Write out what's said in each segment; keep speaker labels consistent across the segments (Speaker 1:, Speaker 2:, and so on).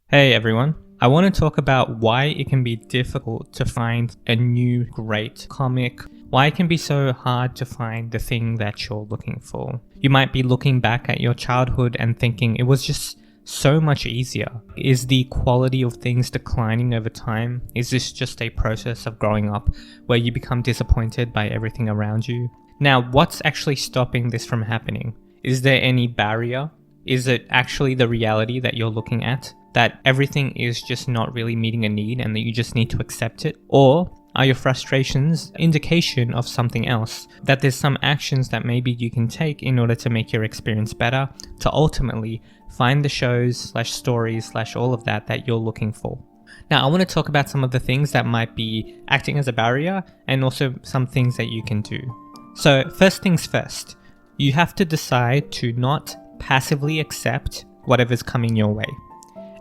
Speaker 1: Hey everyone, I want to talk about why it can be difficult to find a new great comic, why it can be so hard to find the thing that you're looking for. You might be looking back at your childhood and thinking it was just so much easier. Is the quality of things declining over time? Is this just a process of growing up where you become disappointed by everything around you? Now, what's actually stopping this from happening? Is there any barrier? Is it actually the reality that you're looking at? That everything is just not really meeting a need and that you just need to accept it? Or are your frustrations indication of something else? That there's some actions that maybe you can take in order to make your experience better, to ultimately find the shows / stories / all of that you're looking for. Now, I want to talk about some of the things that might be acting as a barrier and also some things that you can do. So first things first, you have to decide to not passively accept whatever's coming your way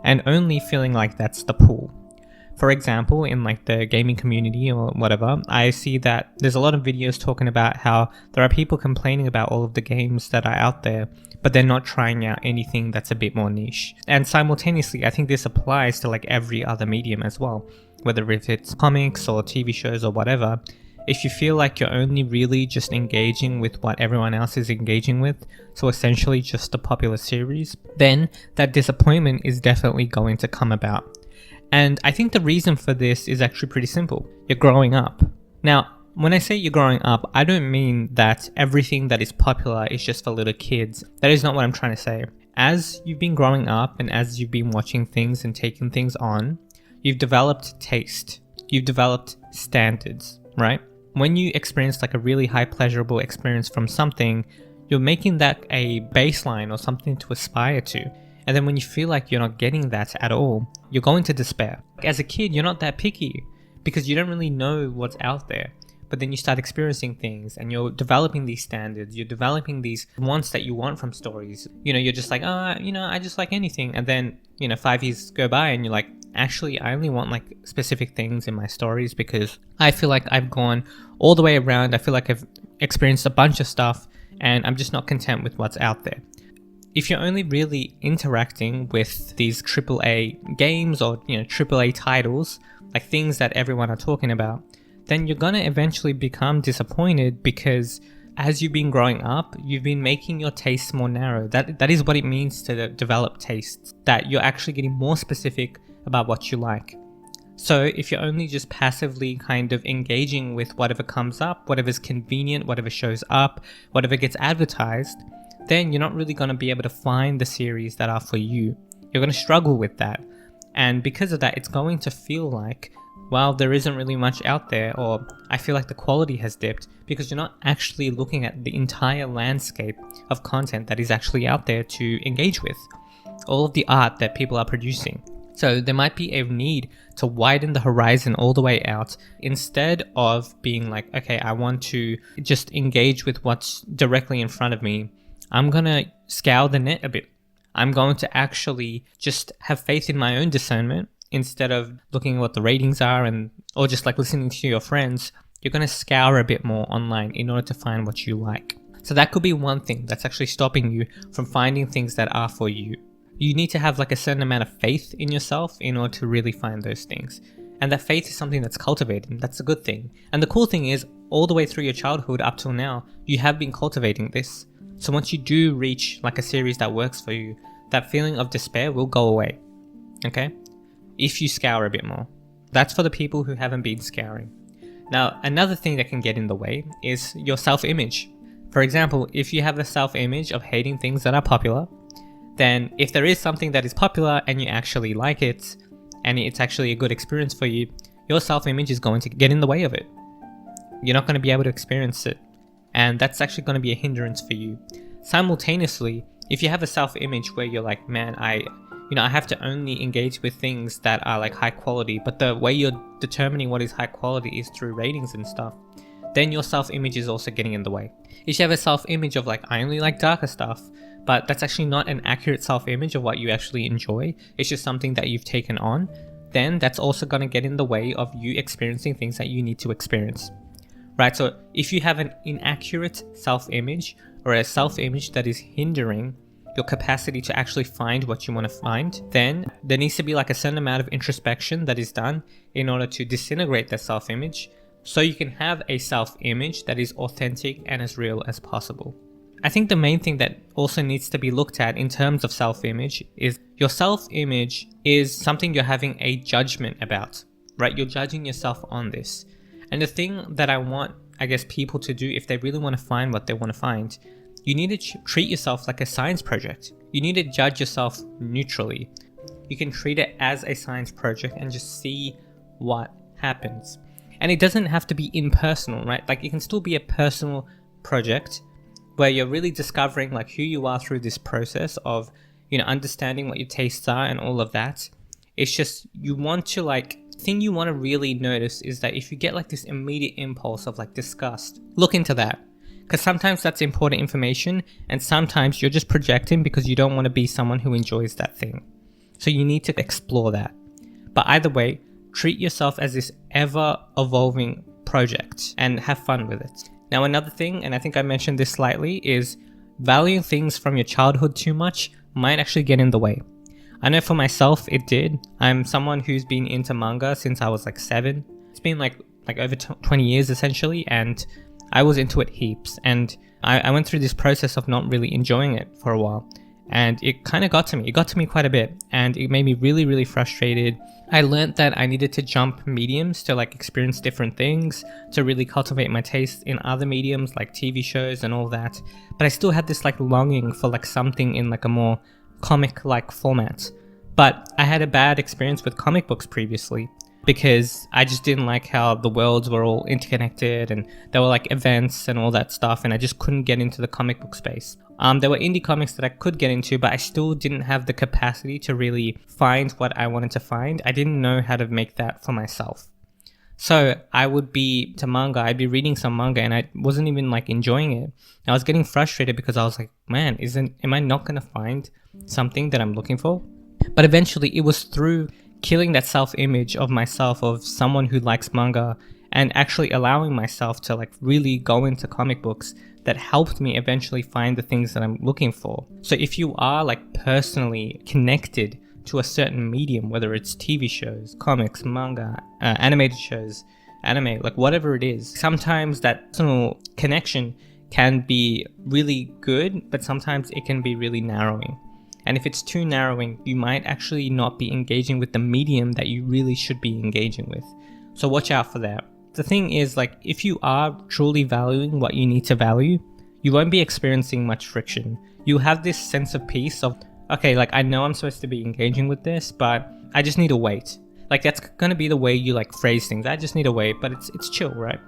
Speaker 1: and only feeling like that's the pull. For example, in like the gaming community or whatever, I see that there's a lot of videos talking about how there are people complaining about all of the games that are out there, but they're not trying out anything that's a bit more niche. And simultaneously, I think this applies to like every other medium as well, whether if it's comics or TV shows or whatever. If you feel like you're only really just engaging with what everyone else is engaging with, so essentially just a popular series, then that disappointment is definitely going to come about. And I think the reason for this is actually pretty simple. You're growing up. Now, when I say you're growing up, I don't mean that everything that is popular is just for little kids. That is not what I'm trying to say. As you've been growing up and as you've been watching things and taking things on, you've developed taste. You've developed standards, right? When you experience like a really high pleasurable experience from something, you're making that a baseline or something to aspire to. And then when you feel like you're not getting that at all, you're going to despair. As a kid, you're not that picky because you don't really know what's out there. But then you start experiencing things and you're developing these standards, you're developing these wants that you want from stories. You're just like, I just like anything. And then, 5 years go by and you're like, actually, I only want like specific things in my stories because I feel like I've gone all the way around. I feel like I've experienced a bunch of stuff and I'm just not content with what's out there. If you're only really interacting with these AAA games or, AAA titles, like things that everyone are talking about, then you're gonna eventually become disappointed because as you've been growing up, you've been making your tastes more narrow. That is what it means to develop tastes, that you're actually getting more specific about what you like. So if you're only just passively kind of engaging with whatever comes up, whatever's convenient, whatever shows up, whatever gets advertised, then you're not really going to be able to find the series that are for you. You're going to struggle with that. And because of that, it's going to feel like, well, there isn't really much out there, or I feel like the quality has dipped because you're not actually looking at the entire landscape of content that is actually out there to engage with. All of the art that people are producing. So there might be a need to widen the horizon all the way out instead of being like, okay, I want to just engage with what's directly in front of me. I'm going to scour the net a bit. I'm going to actually just have faith in my own discernment instead of looking at what the ratings are or just like listening to your friends. You're going to scour a bit more online in order to find what you like. So that could be one thing that's actually stopping you from finding things that are for you. You need to have like a certain amount of faith in yourself in order to really find those things. And that faith is something that's cultivated. That's a good thing. And the cool thing is, all the way through your childhood up till now, you have been cultivating this. So once you do reach like a series that works for you, that feeling of despair will go away. Okay? If you scour a bit more. That's for the people who haven't been scouring. Now, another thing that can get in the way is your self-image. For example, if you have a self-image of hating things that are popular, then if there is something that is popular and you actually like it, and it's actually a good experience for you, your self-image is going to get in the way of it. You're not going to be able to experience it. And that's actually going to be a hindrance for you. Simultaneously, if you have a self-image where you're like, man, I have to only engage with things that are like high quality, but the way you're determining what is high quality is through ratings and stuff, then your self-image is also getting in the way. If you have a self-image of like, I only like darker stuff, but that's actually not an accurate self-image of what you actually enjoy, it's just something that you've taken on, then that's also going to get in the way of you experiencing things that you need to experience. Right? So if you have an inaccurate self-image or a self-image that is hindering your capacity to actually find what you want to find, then there needs to be like a certain amount of introspection that is done in order to disintegrate that self-image, so you can have a self-image that is authentic and as real as possible. I think the main thing that also needs to be looked at in terms of self-image is your self-image is something you're having a judgment about, right? You're judging yourself on this. And the thing that I want, I guess, people to do if they really want to find what they want to find, you need to treat yourself like a science project. You need to judge yourself neutrally. You can treat it as a science project and just see what happens. And it doesn't have to be impersonal, right? Like, it can still be a personal project where you're really discovering like who you are through this process of, you know, understanding what your tastes are and all of that. It's just, you want to like, thing you want to really notice is that if you get like this immediate impulse of like disgust, look into that. Because sometimes that's important information, and sometimes you're just projecting because you don't want to be someone who enjoys that thing. So you need to explore that. But either way, treat yourself as this ever evolving project and have fun with it. Now, another thing, and I think I mentioned this slightly, is valuing things from your childhood too much might actually get in the way. I know for myself it did. I'm someone who's been into manga since I was like 7. It's been like over 20 years essentially, and I was into it heaps. And I went through this process of not really enjoying it for a while. And it kind of got to me. It got to me quite a bit, and it made me really, really frustrated. I learned that I needed to jump mediums to like experience different things, to really cultivate my taste in other mediums like TV shows and all that. But I still had this like longing for like something in like a more comic-like format. But I had a bad experience with comic books previously, because I just didn't like how the worlds were all interconnected and there were like events and all that stuff, and I just couldn't get into the comic book space. There were indie comics that I could get into, but I still didn't have the capacity to really find what I wanted to find. I didn't know how to make that for myself. So I would be to manga, I'd be reading some manga and I wasn't even like enjoying it. I was getting frustrated because I was like, man, am I not going to find something that I'm looking for? But eventually it was through killing that self-image of myself of someone who likes manga and actually allowing myself to like really go into comic books that helped me eventually find the things that I'm looking for. So if you are like personally connected to a certain medium, whether it's TV shows, comics, manga, animated shows, anime, like whatever it is, sometimes that personal connection can be really good, but sometimes it can be really narrowing. And if it's too narrowing, you might actually not be engaging with the medium that you really should be engaging with. So watch out for that. The thing is, like, if you are truly valuing what you need to value, you won't be experiencing much friction. You'll have this sense of peace of, okay, like I know I'm supposed to be engaging with this, but I just need to wait. Like that's going to be the way you like phrase things. I just need to wait, but it's chill, right?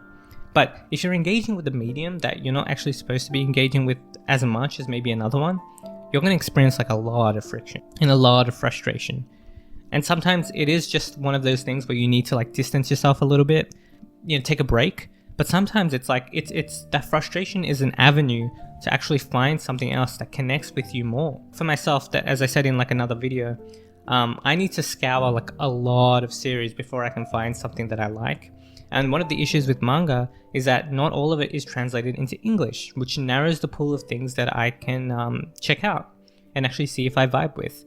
Speaker 1: But if you're engaging with a medium that you're not actually supposed to be engaging with as much as maybe another one, you're going to experience like a lot of friction and a lot of frustration. And sometimes it is just one of those things where you need to like distance yourself a little bit, you know, take a break. But sometimes it's like, it's that frustration is an avenue to actually find something else that connects with you more. For myself, that as I said in like another video, I need to scour like a lot of series before I can find something that I like. And one of the issues with manga is that not all of it is translated into English, which narrows the pool of things that I can check out and actually see if I vibe with.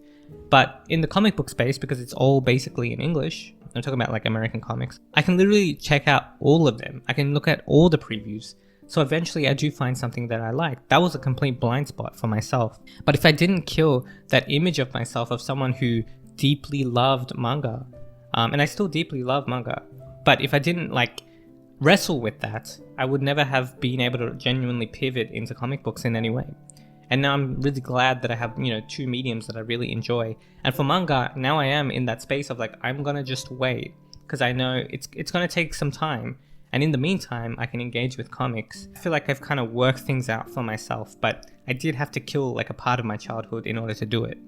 Speaker 1: But in the comic book space, because it's all basically in English, I'm talking about like American comics, I can literally check out all of them. I can look at all the previews. So eventually I do find something that I like. That was a complete blind spot for myself. But if I didn't kill that image of myself of someone who deeply loved manga, and I still deeply love manga, but if I didn't like wrestle with that, I would never have been able to genuinely pivot into comic books in any way. And now I'm really glad that I have, you know, two mediums that I really enjoy. And for manga, now I am in that space of like, I'm gonna just wait because I know it's gonna take some time. And in the meantime, I can engage with comics. I feel like I've kind of worked things out for myself, but I did have to kill like a part of my childhood in order to do it.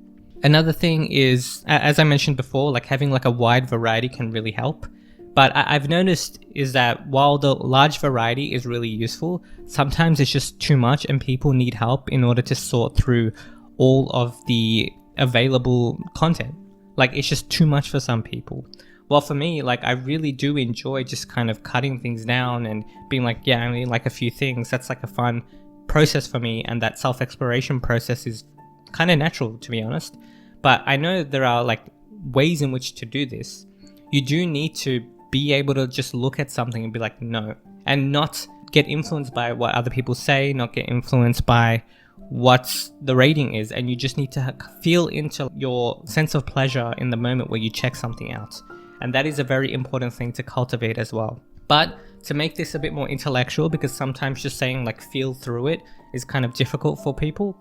Speaker 1: Another thing is, as I mentioned before, like having like a wide variety can really help. But I've noticed is that while the large variety is really useful, sometimes it's just too much and people need help in order to sort through all of the available content. Like it's just too much for some people. Well, for me, like I really do enjoy just kind of cutting things down and being like, yeah, I only like a few things. That's like a fun process for me, and that self-exploration process is kind of natural, to be honest. But I know there are like ways in which to do this. You do need to be able to just look at something and be like, no, and not get influenced by what other people say, not get influenced by what the rating is. And you just need to feel into your sense of pleasure in the moment where you check something out. And that is a very important thing to cultivate as well. But to make this a bit more intellectual, because sometimes just saying like feel through it is kind of difficult for people,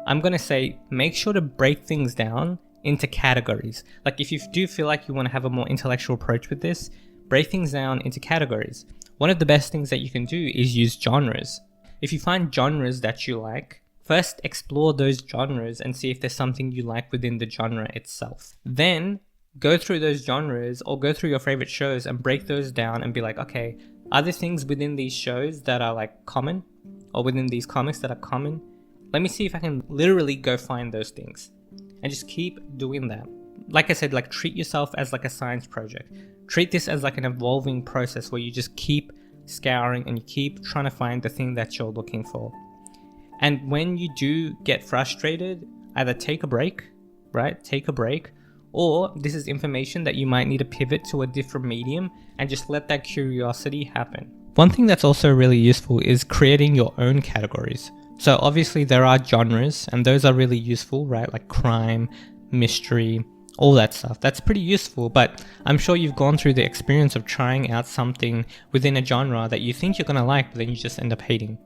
Speaker 1: I'm going to say make sure to break things down into categories. Like if you do feel like you want to have a more intellectual approach with this, break things down into categories. One of the best things that you can do is use genres. If you find genres that you like, first explore those genres and see if there's something you like within the genre itself. Then go through those genres or go through your favorite shows and break those down and be like, okay, are there things within these shows that are like common, or within these comics that are common? Let me see if I can literally go find those things, and just keep doing that. Like I said, like treat yourself as like a science project. Treat this as like an evolving process where you just keep scouring and you keep trying to find the thing that you're looking for. And when you do get frustrated, either take a break, right? Take a break, or this is information that you might need to pivot to a different medium and just let that curiosity happen. One thing that's also really useful is creating your own categories. So obviously there are genres and those are really useful, right? Like crime, mystery, all that stuff. That's pretty useful, but I'm sure you've gone through the experience of trying out something within a genre that you think you're gonna like, but then you just end up hating.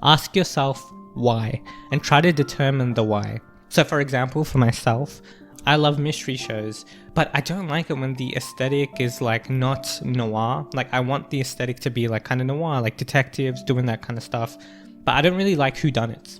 Speaker 1: Ask yourself why and try to determine the why. So for example, for myself, I love mystery shows, but I don't like it when the aesthetic is like not noir. Like I want the aesthetic to be like kind of noir, like detectives doing that kind of stuff. But I don't really like whodunits.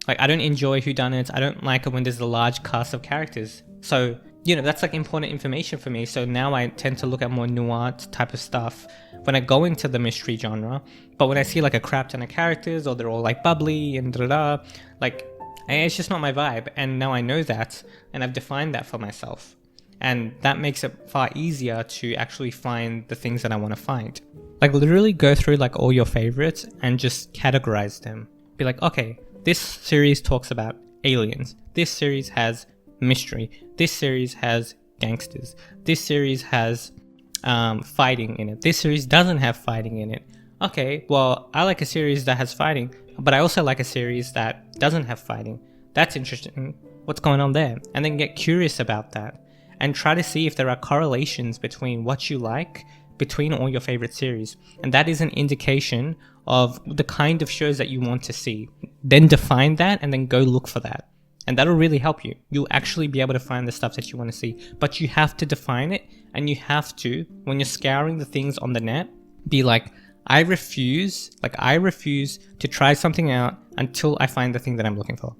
Speaker 1: Like I don't enjoy whodunits. I don't like it when there's a large cast of characters. So, you know, that's like important information for me. So now I tend to look at more noir type of stuff when I go into the mystery genre. But when I see like a crap ton of characters or they're all like bubbly and da-da-da, like it's just not my vibe. And now I know that and I've defined that for myself. And that makes it far easier to actually find the things that I want to find. Like literally go through like all your favorites and just categorize them. Be like, okay, this series talks about aliens. This series has mystery. This series has gangsters. This series has fighting in it. This series doesn't have fighting in it. Okay, well, I like a series that has fighting, but I also like a series that doesn't have fighting. That's interesting. What's going on there? And then get curious about that and try to see if there are correlations between what you like between all your favorite series. And that is an indication of the kind of shows that you want to see. Then define that and then go look for that. And that'll really help you. You'll actually be able to find the stuff that you want to see. But you have to define it, and you have to, when you're scouring the things on the net, be like, I refuse to try something out until I find the thing that I'm looking for.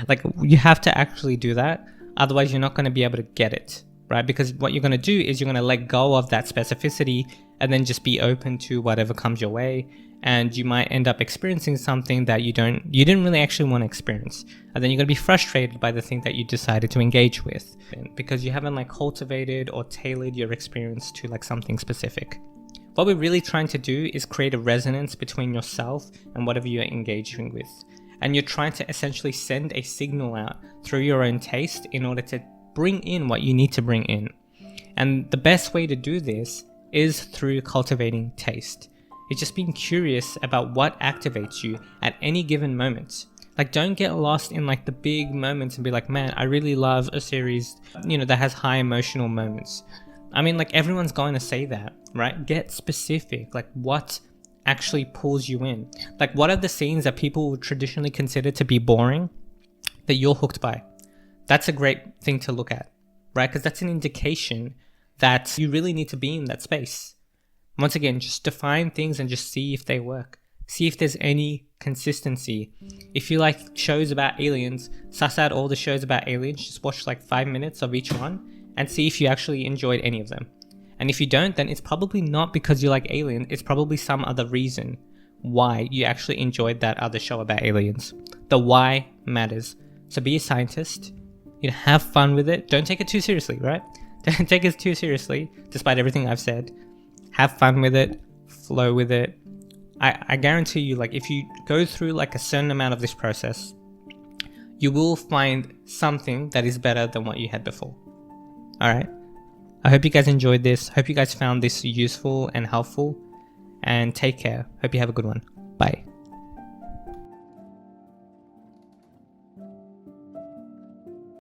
Speaker 1: Like you have to actually do that. Otherwise you're not going to be able to get it, right? Because what you're going to do is you're going to let go of that specificity and then just be open to whatever comes your way. And you might end up experiencing something that you didn't really actually want to experience. And then you're going to be frustrated by the thing that you decided to engage with because you haven't like cultivated or tailored your experience to like something specific. What we're really trying to do is create a resonance between yourself and whatever you're engaging with. And you're trying to essentially send a signal out through your own taste in order to bring in what you need to bring in. And the best way to do this is through cultivating taste. It's just being curious about what activates you at any given moment. Like don't get lost in like the big moments and be like, man, I really love a series, that has high emotional moments. I mean, like everyone's going to say that, right? Get specific, like what actually pulls you in. Like what are the scenes that people would traditionally consider to be boring that you're hooked by? That's a great thing to look at, right? Because that's an indication that you really need to be in that space. Once again, just define things and just see if they work. See if there's any consistency. If you like shows about aliens, suss out all the shows about aliens, just watch like 5 minutes of each one and see if you actually enjoyed any of them. And if you don't, then it's probably not because you like aliens, it's probably some other reason why you actually enjoyed that other show about aliens. The why matters. So be a scientist, have fun with it. Don't take it too seriously, right? Don't take it too seriously, despite everything I've said. Have fun with it, flow with it. I guarantee you, like if you go through like a certain amount of this process, you will find something that is better than what you had before. Alright? I hope you guys enjoyed this. Hope you guys found this useful and helpful. And take care. Hope you have a good one. Bye.